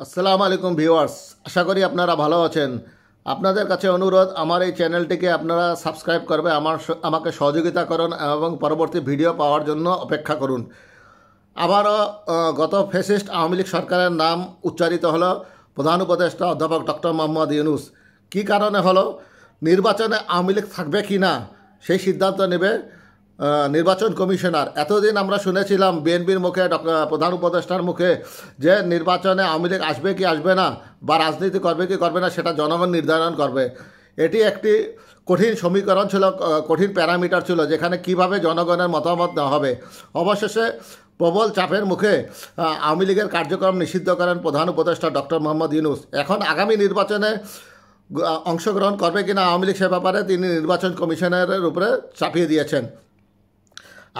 আসসালামু আলাইকুম ভিউয়ার্স, আশা করি আপনারা ভালো আছেন। আপনাদের কাছে অনুরোধ, আমার এই চ্যানেলটিকে আপনারা সাবস্ক্রাইব করবে, আমাকে সহযোগিতা করুন এবং পরবর্তী ভিডিও পাওয়ার জন্য অপেক্ষা করুন। আবারও গত ফ্যাসিস্ট আওয়ামী লীগ সরকারের নাম উচ্চারিত হলো প্রধান উপদেষ্টা অধ্যাপক ডক্টর মোহাম্মদ ইউনূস। কী কারণে হলো? নির্বাচনে আওয়ামী লীগ থাকবে কি না সেই সিদ্ধান্ত নেবে নির্বাচন কমিশনার। এতদিন আমরা শুনেছিলাম বিএনপির মুখে প্রধান উপদেষ্টার মুখে যে নির্বাচনে আওয়ামী লীগ আসবে কি আসবে না বা রাজনীতি করবে কি করবে না সেটা জনগণ নির্ধারণ করবে। এটি একটি কঠিন সমীকরণ ছিল, কঠিন প্যারামিটার ছিল, যেখানে কিভাবে জনগণের মতামত নেওয়া হবে। অবশেষে প্রবল চাপের মুখে আওয়ামী লীগের কার্যক্রম নিষিদ্ধ করেন প্রধান উপদেষ্টা ডক্টর মোহাম্মদ ইউনূস। এখন আগামী নির্বাচনে অংশগ্রহণ করবে কিনা আওয়ামী লীগ সে ব্যাপারে তিনি নির্বাচন কমিশনারের উপরে চাপিয়ে দিয়েছেন।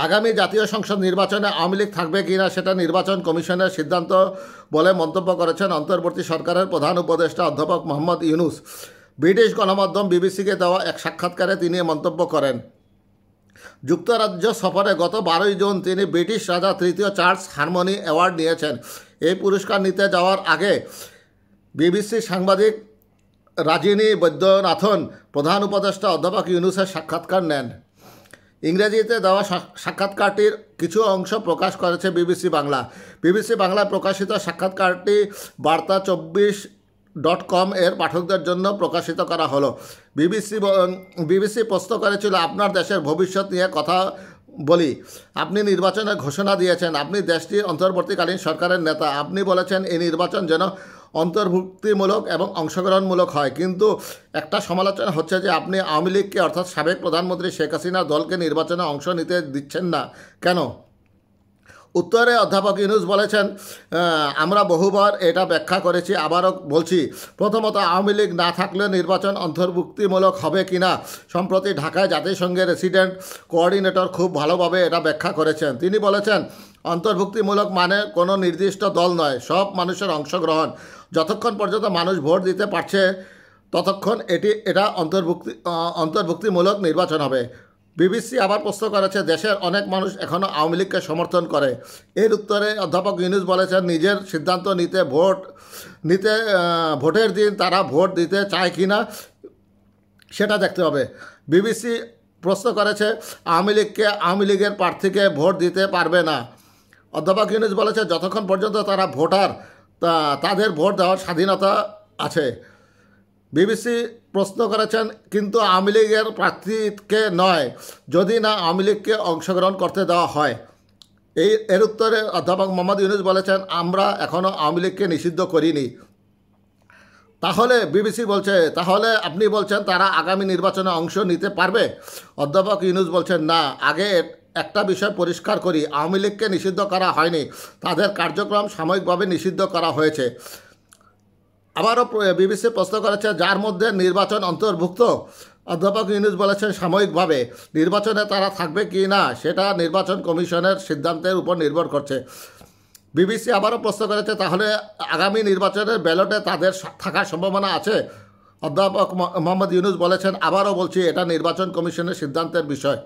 আগামী জাতীয় সংসদ নির্বাচনে আওয়ামী লীগ থাকবে কিনা সেটা নির্বাচন কমিশনের সিদ্ধান্ত বলে মন্তব্য করেছেন অন্তর্বর্তী সরকারের প্রধান উপদেষ্টা অধ্যাপক মোহাম্মদ ইউনূস। ব্রিটিশ গণমাধ্যম বিবিসিকে দেওয়া এক সাক্ষাৎকারে তিনি মন্তব্য করেন। যুক্তরাজ্য সফরে গত 12 জুন তিনি ব্রিটিশ রাজা তৃতীয় চার্লস হারমোনি অ্যাওয়ার্ড নিয়েছেন। এই পুরস্কার নিতে যাওয়ার আগে বিবিসি সাংবাদিক রাজিনী বৈদ্যনাথন প্রধান উপদেষ্টা অধ্যাপক ইউনূসের সাক্ষাৎকার নেন। ইংরেজিতে দেওয়া সাক্ষাৎকারটির কিছু অংশ প্রকাশ করেছে বিবিসি বাংলা। বিবিসি বাংলায় প্রকাশিত সাক্ষাৎকারটি বার্তা24.com এর পাঠকদের জন্য প্রকাশিত করা হলো। বিবিসি প্রশ্ন করেছিল, আপনার দেশের ভবিষ্যৎ নিয়ে কথা বলি। আপনি নির্বাচনের ঘোষণা দিয়েছেন, আপনি দেশটির অন্তর্বর্তীকালীন সরকারের নেতা। আপনি বলেছেন এই নির্বাচন যেন অন্তর্ভুক্তিমূলক এবং অংশগ্রহণমূলক হয়, কিন্তু একটা সমালোচনা হচ্ছে যে আপনি আওয়ামী লীগকে অর্থাৎ সাবেক প্রধানমন্ত্রী শেখ হাসিনার দলকে নির্বাচনে অংশ নিতে দিচ্ছেন না কেন? উত্তরে অধ্যাপক ইউনূস বলেছেন, আমরা বহুবার এটা ব্যাখ্যা করেছি, আবারও বলছি। প্রথমত, আওয়ামী লীগ না থাকলে নির্বাচন অন্তর্ভুক্তিমূলক হবে কিনা সম্প্রতি ঢাকায় জাতিসংঘের রেসিডেন্ট কোঅর্ডিনেটর খুব ভালোভাবে এটা ব্যাখ্যা করেছেন। তিনি বলেছেন, অন্তর্ভুক্তিমূলক মানে কোনো নির্দিষ্ট দল নয়, সব মানুষের অংশগ্রহণ। যতক্ষণ পর্যন্ত মানুষ ভোট দিতে পারছে ততক্ষণ এটা অন্তর্ভুক্তিমূলক নির্বাচন হবে। বিবিসি আবার প্রশ্ন করেছে, দেশের অনেক মানুষ এখনও আওয়ামী লীগকে সমর্থন করে। এর উত্তরে অধ্যাপক ইউনূস বলেছেন, নিজের সিদ্ধান্ত ভোটের দিন তারা ভোট দিতে চায় কি না সেটা দেখতে হবে। বিবিসি প্রশ্ন করেছে, আওয়ামী লীগের প্রার্থীকে ভোট দিতে পারবে না। অধ্যাপক ইউনূস বলেছে, যতক্ষণ পর্যন্ত তারা ভোটার তাদের ভোট দেওয়ার স্বাধীনতা আছে। বিবিসি প্রশ্ন করেছেন, কিন্তু আওয়ামী লীগের প্রার্থীকে নয়, যদি না আওয়ামী লীগকে অংশগ্রহণ করতে দেওয়া হয়। এর উত্তরে অধ্যাপক মোহাম্মদ ইউনূস বলেছেন, আমরা এখনও আওয়ামী লীগকে নিষিদ্ধ করিনি। তাহলে বিবিসি বলছে, তাহলে আপনি বলছেন তারা আগামী নির্বাচনে অংশ নিতে পারবে? অধ্যাপক ইউনূস বলছেন, না, আগে একটা বিষয় পরিষ্কার করি, আওয়ামী লীগকে নিষিদ্ধ করা হয়নি, তাদের কার্যক্রম সাময়িকভাবে নিষিদ্ধ করা হয়েছে। আবারও বিবিসি প্রশ্ন করেছে, যার মধ্যে নির্বাচন অন্তর্ভুক্ত। অধ্যাপক ইউনূস বলেছেন, সাময়িকভাবে। নির্বাচনে তারা থাকবে কি না সেটা নির্বাচন কমিশনের সিদ্ধান্তের উপর নির্ভর করছে। বিবিসি আবারও প্রশ্ন করেছে, তাহলে আগামী নির্বাচনের ব্যালটে তাদের থাকার সম্ভাবনা আছে? অধ্যাপক মোহাম্মদ ইউনূস বলেছেন, আবারও বলছি, এটা নির্বাচন কমিশনের সিদ্ধান্তের বিষয়।